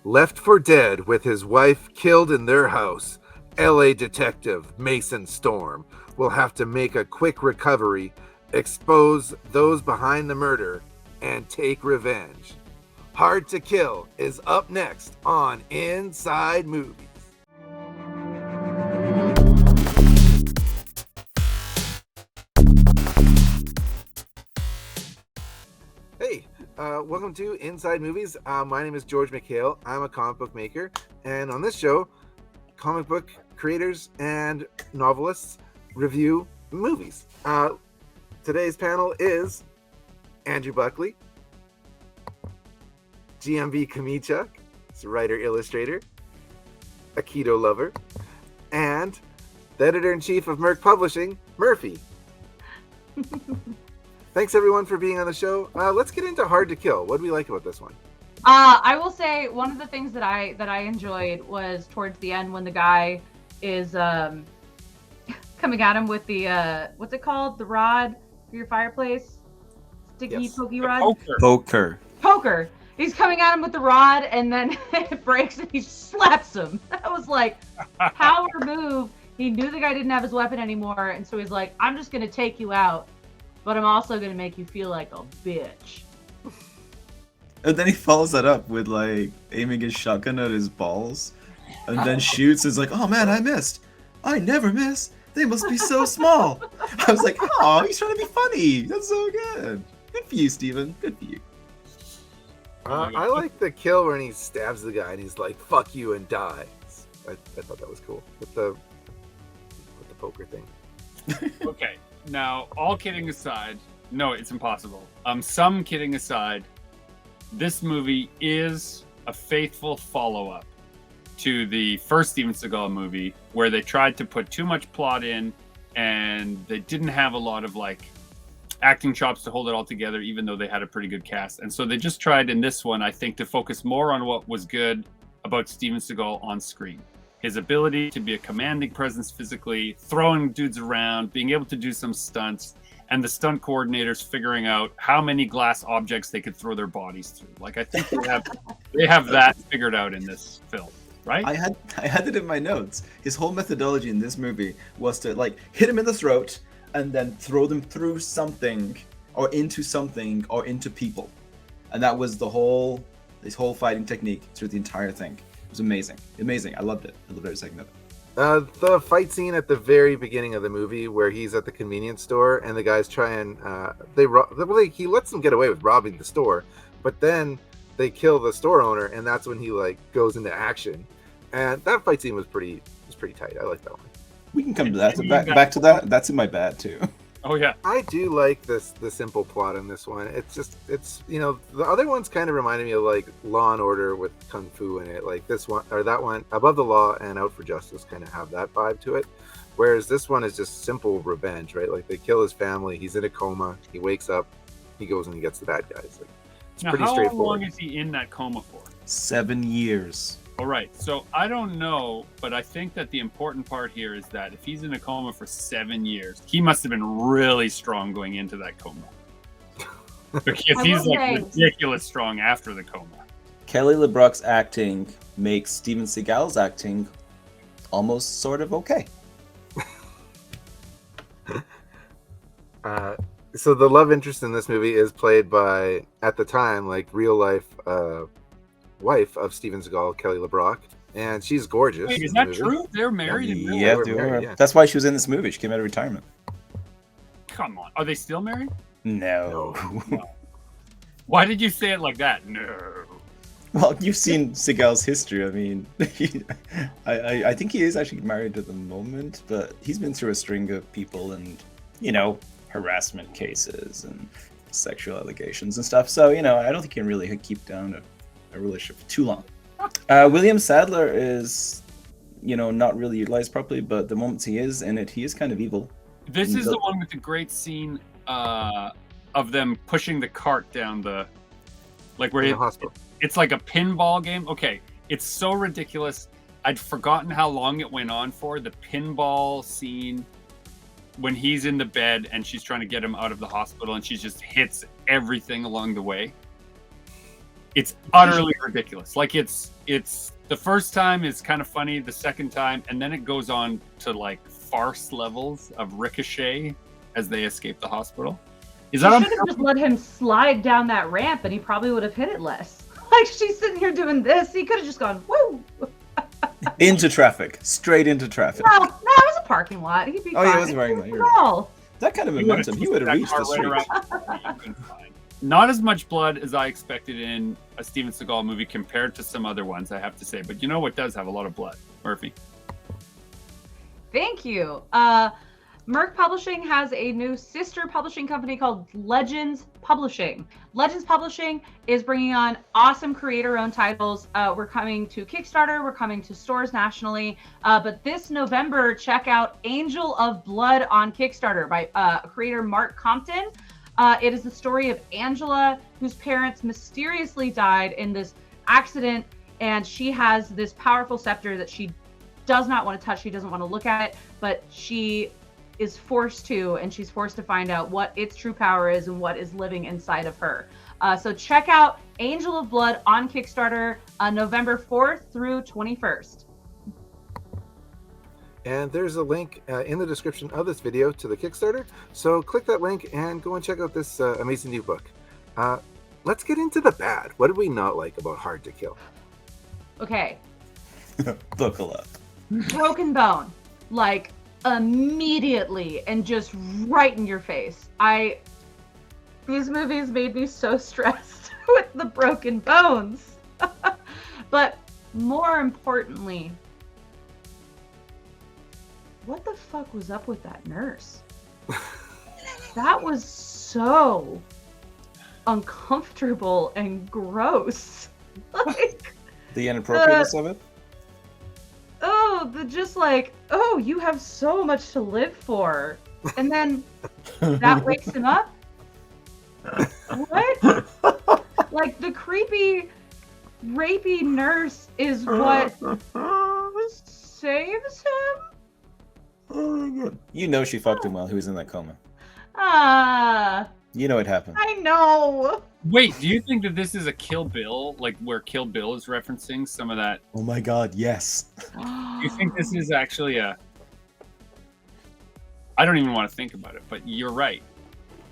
Left for dead with his wife killed in their house, LA detective Mason Storm will have to make a quick recovery, expose those behind the murder, and take revenge. Hard to Kill is up next on Inside Movies. Hey, welcome to Inside Movies. My name is George Michail. I'm a comic book maker, and on this show, comic book creators and novelists review movies. Today's panel is Andrew Buckley, GMB CHOMICHUK, he's a writer, illustrator, Aikido lover, and the editor-in-chief of Merc Publishing, Murphey. Thanks everyone for being on the show. Let's get into Hard to Kill. What do we like about this one? I will say one of the things that I enjoyed was towards the end when the guy is coming at him with the what's it called? The rod for your fireplace? Sticky, yes. Pokey rod? Poker. He's coming at him with the rod and then it breaks and he slaps him. That was like power move. He knew the guy didn't have his weapon anymore, and so he's like, I'm just gonna take you out, but I'm also gonna make you feel like a bitch. And then he follows that up with like aiming his shotgun at his balls and then shoots. It's like, oh man, I missed. I never miss. They must be so small. I was like, oh, he's trying to be funny. That's so good. Good for you, Steven. Good for you. I like the kill when he stabs the guy and he's like, fuck you and dies. I thought that was cool with the poker thing. Okay, now all kidding aside, no, it's impossible. Some kidding aside, this movie is a faithful follow-up to the first Steven Seagal movie, where they tried to put too much plot in and they didn't have a lot of like acting chops to hold it all together, even though they had a pretty good cast. And so they just tried in this one, I think, to focus more on what was good about Steven Seagal on screen. His ability to be a commanding presence physically, throwing dudes around, being able to do some stunts, and the stunt coordinators figuring out how many glass objects they could throw their bodies through. Like, I think they have that figured out in this film, right? I had it in my notes. His whole methodology in this movie was to like hit him in the throat and then throw them through something or into people. And that was his whole fighting technique through the entire thing. It was amazing. Amazing. I loved it. I loved every second of it. The fight scene at the very beginning of the movie where he's at the convenience store and the guys try and he lets them get away with robbing the store, but then they kill the store owner and that's when he like goes into action. And that fight scene was pretty tight. I like that one. We can come to that. Back to that. That's in my bad too. Oh yeah. I do like the simple plot in this one. It's the other ones kind of reminded me of like Law and Order with Kung Fu in it. Like this one or that one, Above the Law and Out for Justice kind of have that vibe to it. Whereas this one is just simple revenge, right? Like they kill his family, he's in a coma, he wakes up, he goes and he gets the bad guys. Like, it's pretty straightforward. How long is he in that coma for? 7 years. All right, so I don't know, but I think that the important part here is that if he's in a coma for 7 years, he must have been really strong going into that coma. Because he's like ridiculous strong after the coma. Kelly LeBrock's acting makes Steven Seagal's acting almost sort of okay. So the love interest in this movie is played by, at the time, like real life wife of Steven Seagal, Kelly LeBrock, and she's gorgeous. Wait, is that true? They're married in real life? Yeah, they were. Yeah. That's why she was in this movie. She came out of retirement. Come on. Are they still married? No. Why did you say it like that? No. Well, you've seen Seagal's history. I mean, I think he is actually married at the moment, but he's been through a string of people and, harassment cases and sexual allegations and stuff. So, I don't think he can really keep down a relationship for too long. William Sadler is, not really utilized properly, but the moments he is in it, he is kind of evil. This is the one with the great scene of them pushing the cart down the hospital. It's like a pinball game. Okay, it's so ridiculous. I'd forgotten how long it went on for. The pinball scene when he's in the bed and she's trying to get him out of the hospital and she just hits everything along the way. it's utterly ridiculous. Like it's the first time is kind of funny, the second time, and then it goes on to like farce levels of ricochet as they escape the hospital. Is You that should have just let him slide down that ramp, and he probably would have hit it less. Like she's sitting here doing this, he could have just gone woo. Into traffic, straight into traffic. No, it was a parking lot. He'd be fine. Yeah, it was a parking lot. At all. That kind of momentum, he would have reached the street. Not as much blood as I expected in a Steven Seagal movie compared to some other ones, I have to say. But you know what does have a lot of blood? Murphy. Thank you. Merc Publishing has a new sister publishing company called Legends Publishing. Legends Publishing is bringing on awesome creator-owned titles. We're coming to Kickstarter. We're coming to stores nationally. But this November, check out Angel of Blood on Kickstarter by creator Mark Compton. It is the story of Angela, whose parents mysteriously died in this accident, and she has this powerful scepter that she does not want to touch. She doesn't want to look at it, but she is forced to, and she's forced to find out what its true power is and what is living inside of her. So check out Angel of Blood on Kickstarter November 4th through 21st. And there's a link in the description of this video to the Kickstarter. So click that link and go and check out this amazing new book. Let's get into the bad. What did we not like about Hard to Kill? Okay. Buckle up. Broken bone. Like, immediately and just right in your face. These movies made me so stressed with the broken bones. But more importantly, what the fuck was up with that nurse? That was so uncomfortable and gross. Like, The inappropriateness of it? just like, oh, you have so much to live for. And then that wakes him up? What? Like, the creepy, rapey nurse is what saves him? You know she fucked him while he was in that coma. You know it happened. I know. Wait, do you think that this is a Kill Bill, like where Kill Bill is referencing some of that? Oh my god, yes. Do you think this is actually a... I don't even want to think about it, but you're right.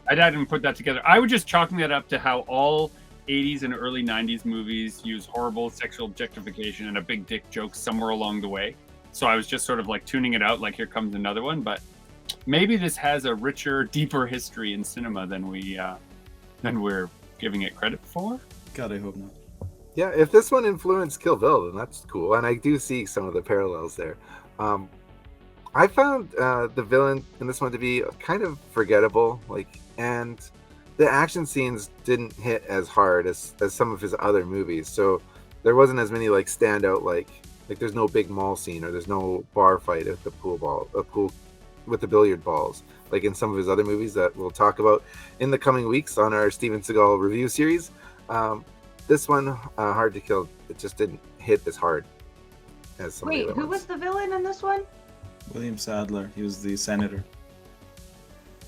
I didn't put that together. I was just chalking that up to how all 80s and early 90s movies use horrible sexual objectification and a big dick joke somewhere along the way. So I was just sort of like tuning it out, like here comes another one. But maybe this has a richer, deeper history in cinema than we're giving it credit for. God, I hope not. Yeah, if this one influenced Kill Bill, then that's cool, and I do see some of the parallels there. I found the villain in this one to be kind of forgettable, and the action scenes didn't hit as hard as some of his other movies. So there wasn't as many standout like there's no big mall scene, or there's no bar fight at the pool with the billiard balls, like in some of his other movies that we'll talk about in the coming weeks on our Steven Seagal review series. This one, Hard to Kill, it just didn't hit as hard as some of the Wait, other who ones. was the villain in this one? William Sadler, he was the senator.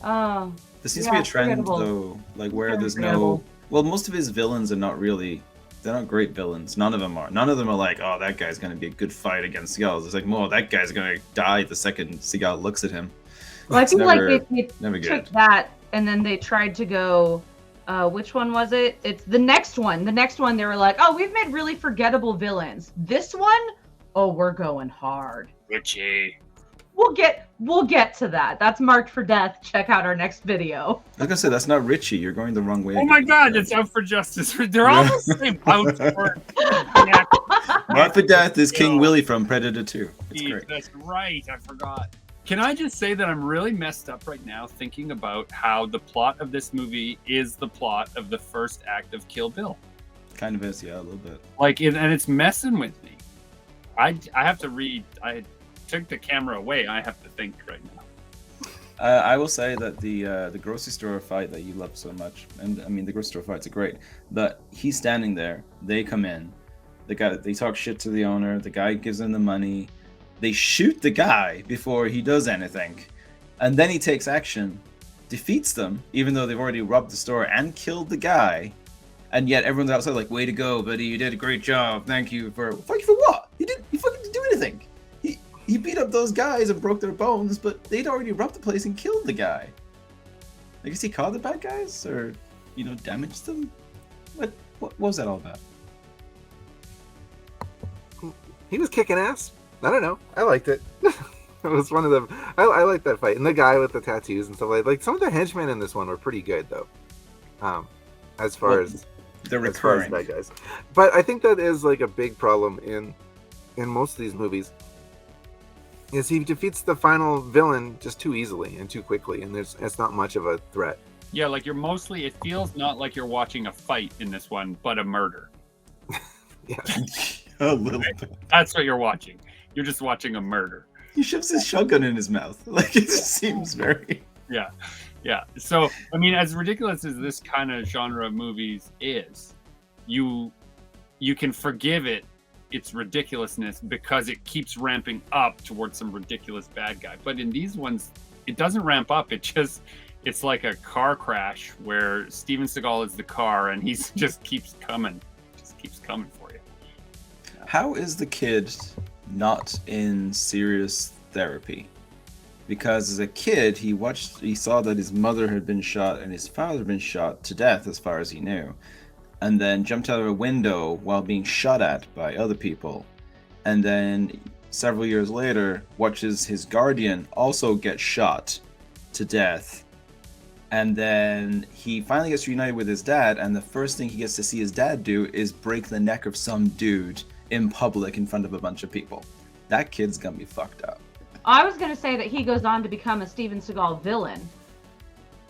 Oh. There seems to be a trend, though, where there's no... Well, most of his villains are not really... They're not great villains. None of them are. None of them are like, oh, that guy's going to be a good fight against Seagal. It's like, oh, that guy's going to die the second Seagal looks at him. Well, I feel like never they took good. that and then they tried to go, which one was it? It's the next one. The next one, they were like, oh, we've made really forgettable villains. This one, oh, we're going hard. Richie. We'll get to that. That's marked for death. Check out our next video. Like I said, that's not Richie. You're going the wrong way. Oh my god, it's Out for Justice. They're all the same. Out for... Out for Death is King Willie from Predator 2. It's great. That's right, I forgot. Can I just say that I'm really messed up right now thinking about how the plot of this movie is the plot of the first act of Kill Bill. Kind of is, yeah, a little bit. And it's messing with me. I have to read. I took the camera away. I have to think right now. I will say that the grocery store fight that you love so much, and I mean the grocery store fights are great, but he's standing there, they come in, they talk shit to the owner, the guy gives them the money, they shoot the guy before he does anything, and then he takes action, defeats them, even though they've already robbed the store and killed the guy, And yet everyone's outside like, way to go, buddy, you did a great job. Thank you for what? He fucking didn't do anything. He beat up those guys and broke their bones, but they'd already robbed the place and killed the guy. I guess he caught the bad guys, or damaged them. What was that all about? He was kicking ass. I don't know. I liked it. It was one of them. I liked that fight, and the guy with the tattoos and stuff like some of the henchmen in this one were pretty good though. As far as they're recurring bad guys, but I think that is like a big problem in most of these movies. Is he defeats the final villain just too easily and too quickly, and it's not much of a threat. Yeah, like it feels not like you're watching a fight in this one, but a murder. Yeah, a little bit. That's what you're watching. You're just watching a murder. He shoves his shotgun in his mouth. Like, it just seems very... Yeah. So, I mean, as ridiculous as this kind of genre of movies is, you can forgive its ridiculousness because it keeps ramping up towards some ridiculous bad guy. But in these ones, it doesn't ramp up. It's like a car crash where Steven Seagal is the car and he just keeps coming. Just keeps coming for you. How is the kid not in serious therapy? Because as a kid, he saw that his mother had been shot and his father had been shot to death as far as he knew, and then jumped out of a window while being shot at by other people, and then several years later watches his guardian also get shot to death, and then he finally gets reunited with his dad, and the first thing he gets to see his dad do is break the neck of some dude in public in front of a bunch of people. That kid's gonna be fucked up. I was going to say that he goes on to become a Steven Seagal villain,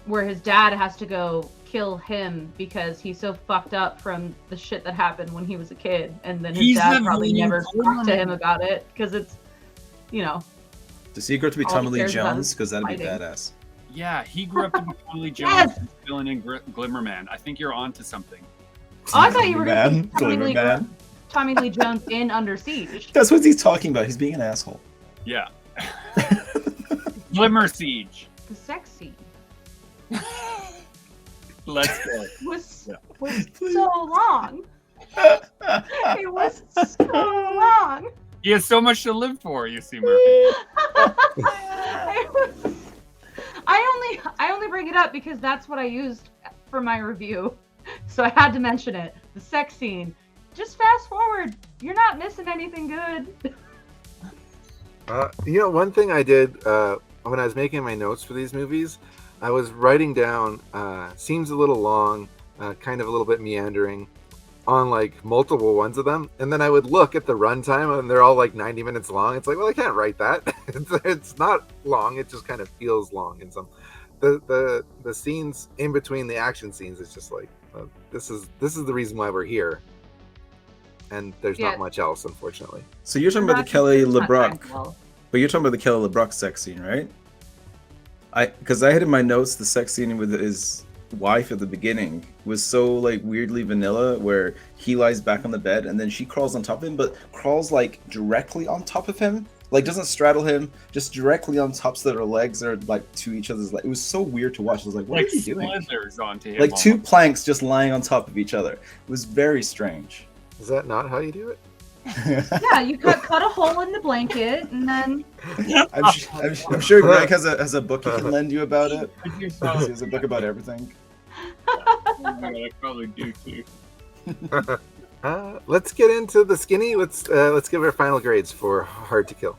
where his dad has to go kill him because he's so fucked up from the shit that happened when he was a kid, and then his dad probably never talked to him about it because it's, Does he grow up to be all Tommy he Lee cares about Jones? is Because that'd be fighting. badass. Yeah, he grew up to be Tommy Lee Jones, Yes! villain in Glimmerman. I think you're onto something. Oh, I thought you were going to Glimmerman. Tommy Lee Jones in Under Siege. That's what he's talking about. He's being an asshole. Yeah. Glimmer Siege. The sex scene Let's go. was so long. It was so long. He has so much to live for, you see, Murphy. I only bring it up because that's what I used for my review, so I had to mention it. The sex scene. Just fast forward. You're not missing anything good. One thing I did when I was making my notes for these movies, I was writing down seems a little long, kind of a little bit meandering, on like multiple ones of them, and then I would look at the runtime and they're all like 90 minutes long. It's like, well, I can't write that. It's not long. It just kind of feels long in some. The scenes in between the action scenes, it's just like this is the reason why we're here, and there's not much else, unfortunately. So you're talking about the Kelly LeBrock, but you're talking about the Kelly LeBrock sex scene, right? Because I had in my notes the sex scene with his wife at the beginning was so like weirdly vanilla, where he lies back on the bed and then she crawls on top of him, but crawls like directly on top of him, like doesn't straddle him, just directly on top, so that her legs are like to each other's legs. It was so weird to watch. I was like, what are you doing? Slithers onto him, like two planks just lying on top of each other. It was very strange. Is that not how you do it? Yeah, you cut a hole in the blanket and then. I'm sure Greg has a book he can lend you about it. He has a book about everything. I probably do too. Let's get into the skinny. Let's give our final grades for Hard to Kill.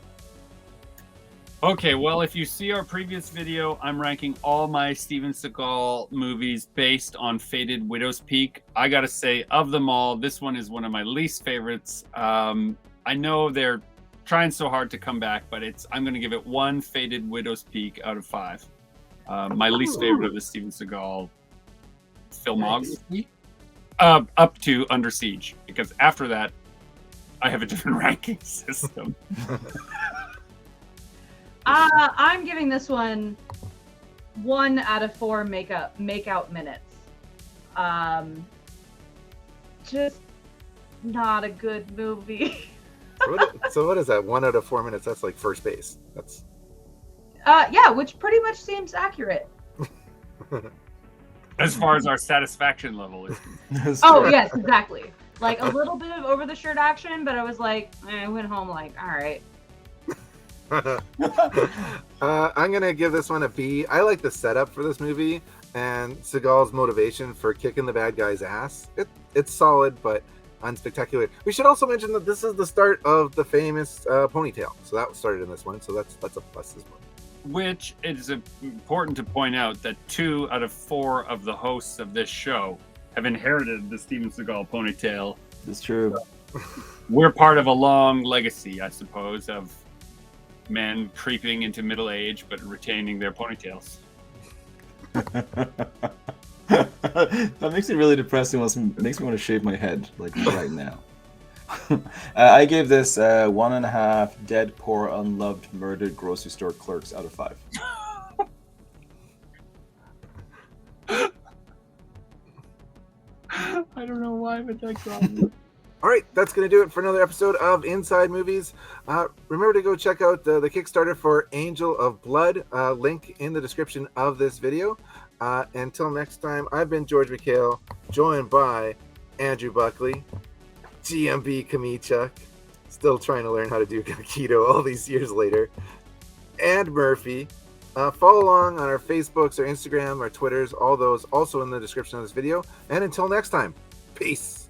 Okay, well, if you see our previous video, I'm ranking all my Steven Seagal movies based on Faded Widow's Peak. I gotta say, of them all, this one is one of my least favorites. I know they're trying so hard to come back, but I'm gonna give it 1 Faded Widow's Peak out of 5. My least favorite of the Steven Seagal filmography, up to Under Siege, because after that, I have a different ranking system. I'm giving this one 1 out of 4 makeout minutes. Just not a good movie. So what is that? 1 out of 4 minutes? That's like first base. That's. Yeah, which pretty much seems accurate. as far as our satisfaction level is concerned. That's Oh true. yes, exactly. Like a little bit of over the shirt action, but I was like, I went home like, all right. I'm gonna give this one a B. I like the setup for this movie and Seagal's motivation for kicking the bad guy's ass. It's solid, but unspectacular. We should also mention that this is the start of the famous ponytail. So that was started in this one. So that's a plus as well. Which it is important to point out that 2 out of 4 of the hosts of this show have inherited the Steven Seagal ponytail. It's true. We're part of a long legacy, I suppose, of men creeping into middle age but retaining their ponytails. That makes it really depressing. It makes me want to shave my head, like right now. I gave this 1.5 dead, poor, unloved, murdered grocery store clerks out of 5. I don't know why, but that got me. All right, that's going to do it for another episode of Inside Movies. Remember to go check out the Kickstarter for Angel of Blood. Link in the description of this video. Until next time, I've been George Michail, joined by Andrew Buckley, GMB CHOMICHUK, still trying to learn how to do Aikido all these years later, and Murphey. Follow along on our Facebooks, our Instagram, our Twitters, all those also in the description of this video. And until next time, peace.